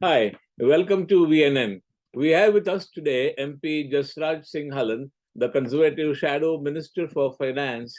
Hi, welcome to VNN. We have with us today MP Jasraj Singh Hallan, the Conservative Shadow Minister for Finance,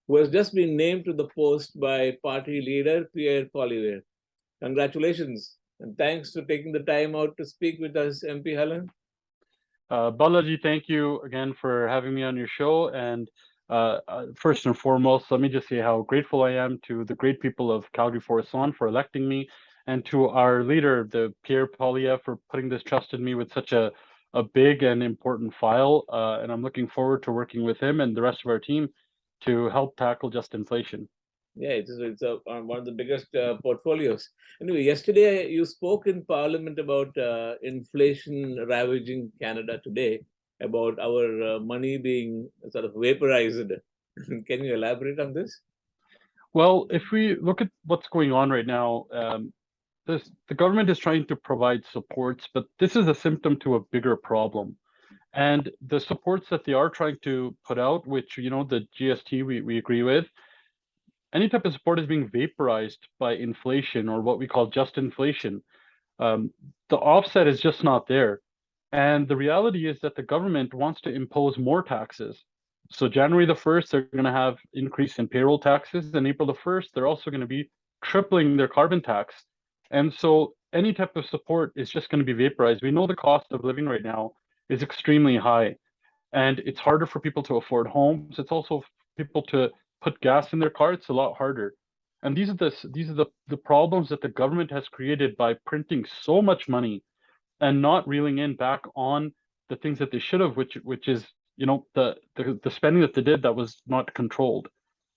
who has just been named to the post by party leader Pierre Poilievre. Congratulations and thanks for taking the time out to speak with us, MP Hallan. Balaji, thank you again for having me on your show. And first and foremost, let me just say how grateful I am to the great people of Calgary Forest Lawn for electing me, and to our leader, the Pierre Poilievre, for putting this trust in me with such a big and important file. And I'm looking forward to working with him and the rest of our team to help tackle just inflation. Yeah, one of the biggest portfolios. Anyway, yesterday you spoke in Parliament about inflation ravaging Canada today, about our money being sort of vaporized. Can you elaborate on this? Well, if we look at what's going on right now, the government is trying to provide supports, but this is a symptom to a bigger problem. And the supports that they are trying to put out, which, the GST we agree with, any type of support is being vaporized by inflation, or what we call just inflation. Um, the offset is just not there. And the reality is that the government wants to impose more taxes. So January the 1st, they're going to have increase in payroll taxes. And April the 1st, they're also going to be tripling their carbon tax. And so any type of support is just going to be vaporized. We know the cost of living right now is extremely high, and it's harder for people to afford homes. It's also people to put gas in their car. It's a lot harder. And these are the problems that the government has created by printing so much money and not reeling in back on the things that they should have, which is, the spending that they did that was not controlled.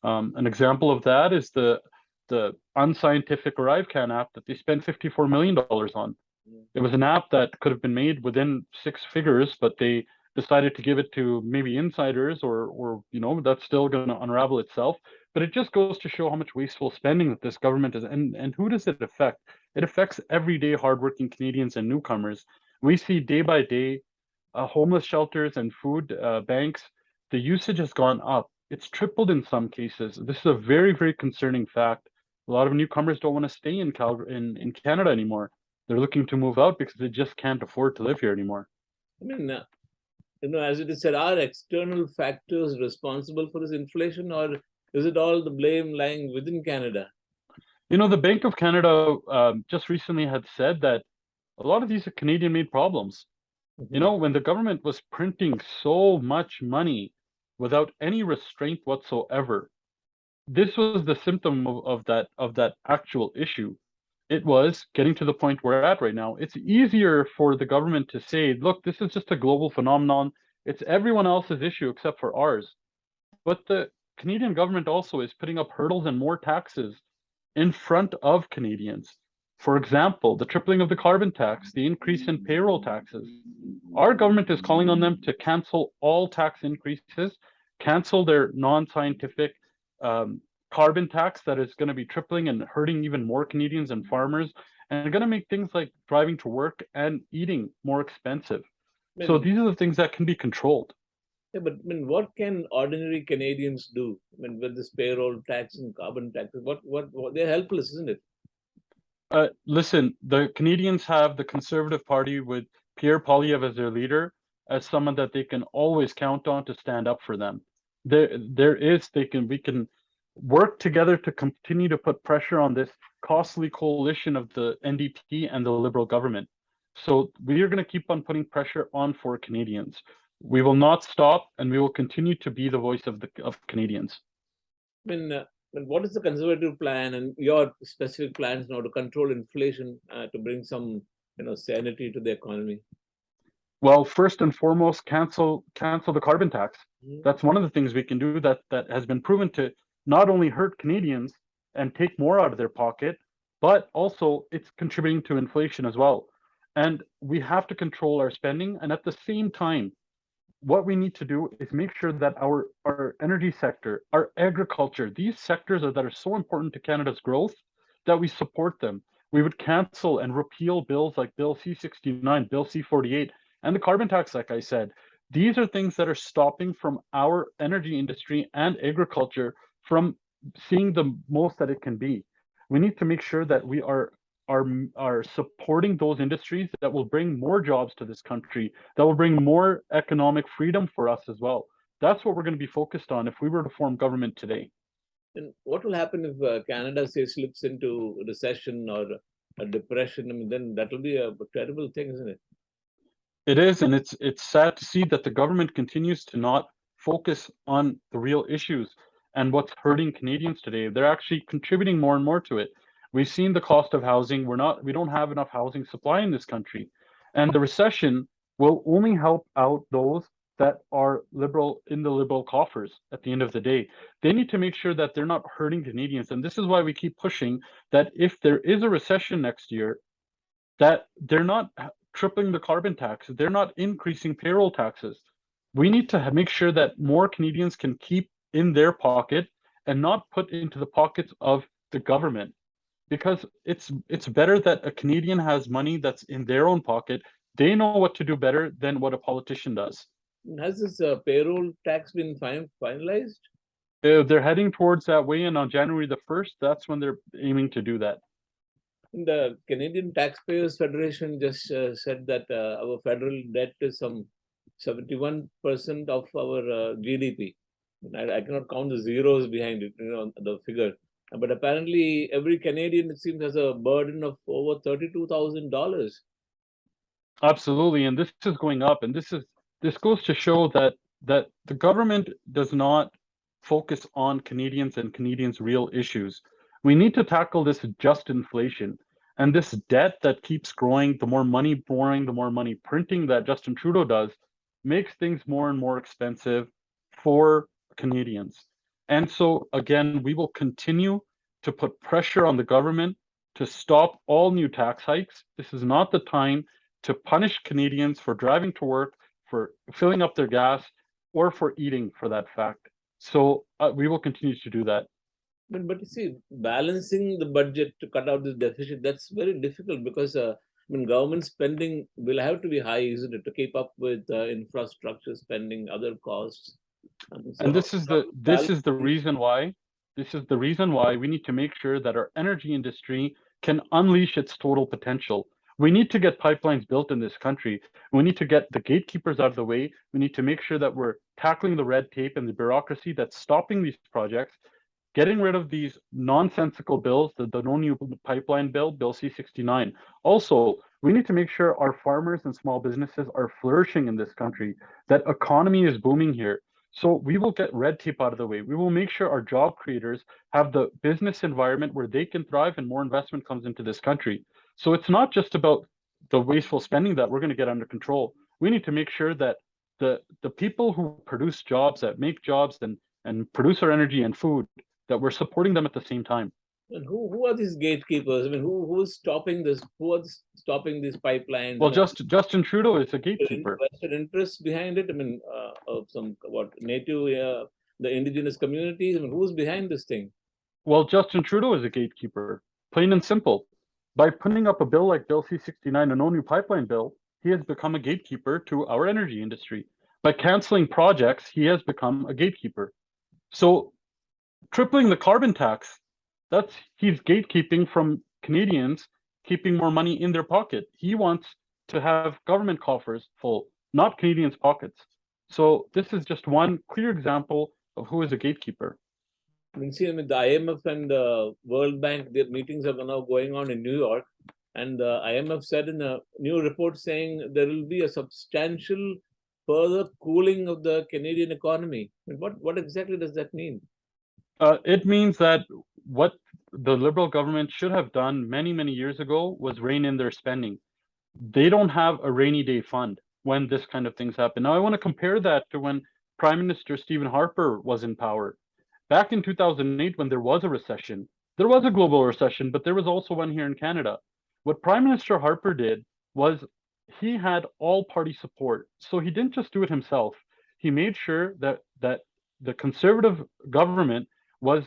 An example of that is the unscientific ArriveCan app that they spent $54 million on. It was an app that could have been made within six figures, but they decided to give it to maybe insiders, or that's still going to unravel itself. But it just goes to show how much wasteful spending that this government is. And who does it affect? It affects everyday hardworking Canadians and newcomers. We see day by day homeless shelters and food banks. The usage has gone up. It's tripled in some cases. This is a very, very concerning fact. A lot of newcomers don't want to stay in in Canada anymore. They're looking to move out because they just can't afford to live here anymore. I mean, as it is said, are external factors responsible for this inflation, or is it all the blame lying within Canada? The Bank of Canada just recently had said that a lot of these are Canadian-made problems. Mhm. When the government was printing so much money without any restraint whatsoever, this was the symptom of that actual issue. It was getting to the point we're at right now. It's easier for the government to say, look, this is just a global phenomenon. It's everyone else's issue except for ours. But the Canadian government also is putting up hurdles and more taxes in front of Canadians. For example, the tripling of the carbon tax, the increase in payroll taxes. Our government is calling on them to cancel all tax increases, cancel their non-scientific um, carbon tax that is going to be tripling and hurting even more Canadians and farmers, and going to make things like driving to work and eating more expensive. I So mean, these are the things that can be controlled. yeah, but what can ordinary Canadians do? With this payroll tax and carbon taxes, what they're helpless, isn't it? Listen, the Canadians have the Conservative Party with Pierre Poilievre as their leader, as someone that they can always count on to stand up for them. We can work together to continue to put pressure on this costly coalition of the NDP and the Liberal government. So we are going to keep on putting pressure on for Canadians. We will not stop, and we will continue to be the voice of Canadians. What is the conservative plan and your specific plans now to control inflation, to bring some, sanity to the economy? Well, first and foremost, cancel the carbon tax. Mhm. That's one of the things we can do that has been proven to not only hurt Canadians and take more out of their pocket, but also it's contributing to inflation as well. And we have to control our spending. And at the same time, what we need to do is make sure that our energy sector, our agriculture, these sectors that are so important to Canada's growth, that we support them. We would cancel and repeal bills like Bill C-69, Bill C-48, and the carbon tax, like I said. These are things that are stopping from our energy industry and agriculture from seeing the most that it can be. We need to make sure that we are are supporting those industries that will bring more jobs to this country, that will bring more economic freedom for us as well. That's what we're going to be focused on if we were to form government today. And what will happen if Canada, say, slips into recession or a depression? I mean, then that will be a terrible thing, isn't it? It is, and it's sad to see that the government continues to not focus on the real issues and what's hurting Canadians today. They're actually contributing more and more to it. We've seen the cost of housing. We don't have enough housing supply in this country. And the recession will only help out those that are liberal in the liberal coffers at the end of the day. They need to make sure that they're not hurting Canadians. And this is why we keep pushing that if there is a recession next year, that they're not tripling the carbon tax, they're not increasing payroll taxes. We need to make sure that more Canadians can keep in their pocket and not put into the pockets of the government, because it's better that a Canadian has money that's in their own pocket. They know what to do better than what a politician does. Has this payroll tax been finalized? They're heading towards that way, and on January the 1st, that's when they're aiming to do that. The Canadian Taxpayers Federation just said that our federal debt is some 71% of our GDP. I cannot count the zeros behind it, the figure. But apparently, every Canadian, it seems, has a burden of over $32,000. Absolutely, and this is going up, and this goes to show that the government does not focus on Canadians and Canadians' real issues. We need to tackle this just inflation and this debt that keeps growing. The more money borrowing, the more money printing that Justin Trudeau does, makes things more and more expensive for Canadians. And so again, we will continue to put pressure on the government to stop all new tax hikes. This is not the time to punish Canadians for driving to work, for filling up their gas, or for eating, for that fact. So we will continue to do that. But you see, balancing the budget to cut out this deficit, that's very difficult because government spending will have to be high, isn't it, to keep up with infrastructure spending, other costs. So And how this is the reason why we need to make sure that our energy industry can unleash its total potential. We need to get pipelines built in this country. We need to get the gatekeepers out of the way. We need to make sure that we're tackling the red tape and the bureaucracy that's stopping these projects, getting rid of these nonsensical bills, the No New Pipeline Bill, Bill C-69. Also, we need to make sure our farmers and small businesses are flourishing in this country, that economy is booming here. So we will get red tape out of the way. We will make sure our job creators have the business environment where they can thrive and more investment comes into this country. So it's not just about the wasteful spending that we're going to get under control. We need to make sure that the people who produce jobs, that make jobs and produce our energy and food, that we're supporting them at the same time. And who are these gatekeepers? I mean, who's stopping this? Who are stopping these pipelines? Well, Justin Trudeau is a gatekeeper. Vested interests behind it. I mean, of some native, the indigenous communities. I mean, who's behind this thing? Well, Justin Trudeau is a gatekeeper, plain and simple. By putting up a bill like Bill C-69, a No New Pipeline Bill, he has become a gatekeeper to our energy industry. By canceling projects, he has become a gatekeeper. So tripling the carbon tax, he's gatekeeping from Canadians keeping more money in their pocket. He wants to have government coffers full, not Canadians' pockets. So this is just one clear example of who is a gatekeeper. I mean, see, the IMF and the World Bank, their meetings are now going on in New York, and the IMF said in a new report saying there will be a substantial further cooling of the Canadian economy. I mean, what exactly does that mean? It means that what the Liberal government should have done many, many years ago was rein in their spending. They don't have a rainy day fund when this kind of things happen. Now, I want to compare that to when Prime Minister Stephen Harper was in power. Back in 2008, when there was a recession, there was a global recession, but there was also one here in Canada. What Prime Minister Harper did was he had all party support. So he didn't just do it himself. He made sure that the Conservative government was,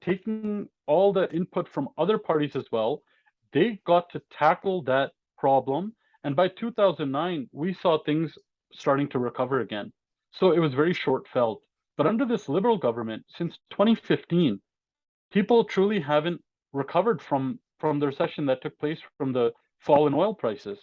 taking all the input from other parties as well. They got to tackle that problem. And by 2009, we saw things starting to recover again. So it was very short felt. But under this Liberal government, since 2015, people truly haven't recovered from from the recession that took place from the fall in oil prices.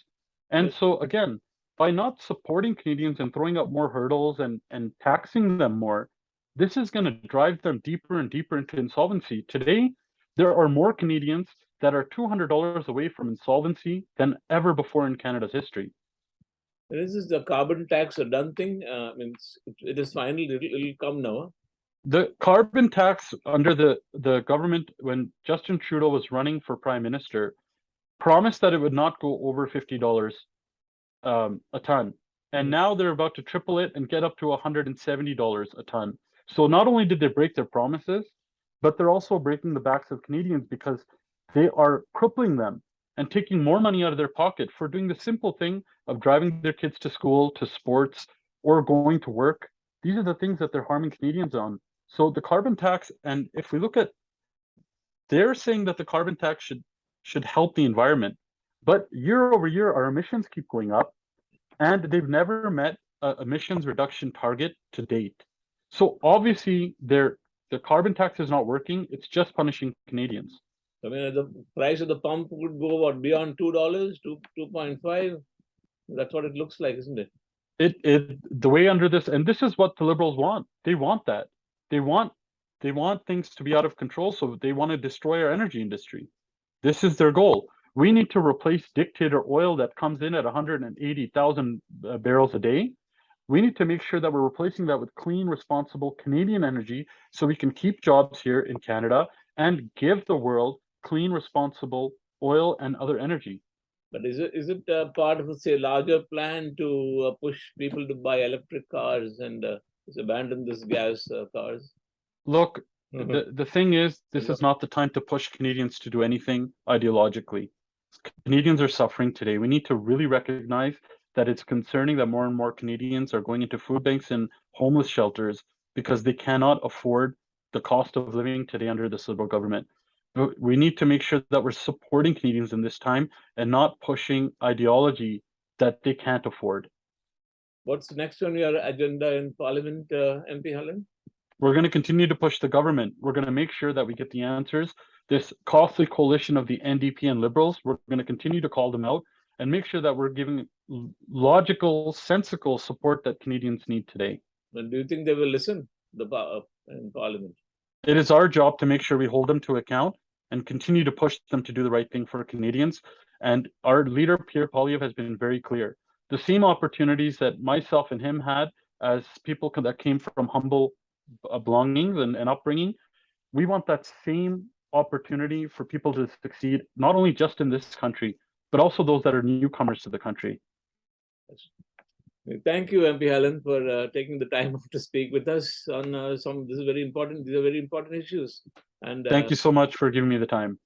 And so again, by not supporting Canadians and throwing up more hurdles and taxing them more, this is going to drive them deeper and deeper into insolvency. Today, there are more Canadians that are $200 away from insolvency than ever before in Canada's history. This is the carbon tax a done thing. I mean, it is finally, it'll come now. Huh? The carbon tax under the government, when Justin Trudeau was running for prime minister, promised that it would not go over $50 a ton. And now they're about to triple it and get up to $170 a ton. So not only did they break their promises, but they're also breaking the backs of Canadians because they are crippling them and taking more money out of their pocket for doing the simple thing of driving their kids to school, to sports, or going to work. These are the things that they're harming Canadians on. So the carbon tax, and if we look at, they're saying that the carbon tax should help the environment, but year over year, our emissions keep going up, and they've never met an emissions reduction target to date. So obviously, the carbon tax is not working. It's just punishing Canadians. I mean, the price of the pump would go what, beyond $2, 2.5. That's what it looks like, isn't it? The way under this, and this is what the Liberals want. They want that. They want things to be out of control, so they want to destroy our energy industry. This is their goal. We need to replace dictator oil that comes in at 180,000 barrels a day. We need to make sure that we're replacing that with clean, responsible Canadian energy so we can keep jobs here in Canada and give the world clean, responsible oil and other energy. But is it part of, say, larger plan to push people to buy electric cars and abandon this gas cars? Look, the thing is, this is not the time to push Canadians to do anything ideologically. Canadians are suffering today. We need to really recognize that it's concerning that more and more Canadians are going into food banks and homeless shelters because they cannot afford the cost of living today under this Liberal government. But we need to make sure that we're supporting Canadians in this time and not pushing ideology that they can't afford. What's next on your agenda in Parliament, MP Hallan? We're going to continue to push the government. We're going to make sure that we get the answers. This costly coalition of the NDP and Liberals, we're going to continue to call them out and make sure that we're giving logical, sensical support that Canadians need today. And do you think they will listen in Parliament? It is our job to make sure we hold them to account and continue to push them to do the right thing for Canadians. And our leader, Pierre Poilievre, has been very clear. The same opportunities that myself and him had as people that came from humble belongings and upbringing, we want that same opportunity for people to succeed, not only just in this country, but also those that are newcomers to the country. Thank you, MP Hallan, for taking the time to speak with us on these are very important issues. And thank you so much for giving me the time.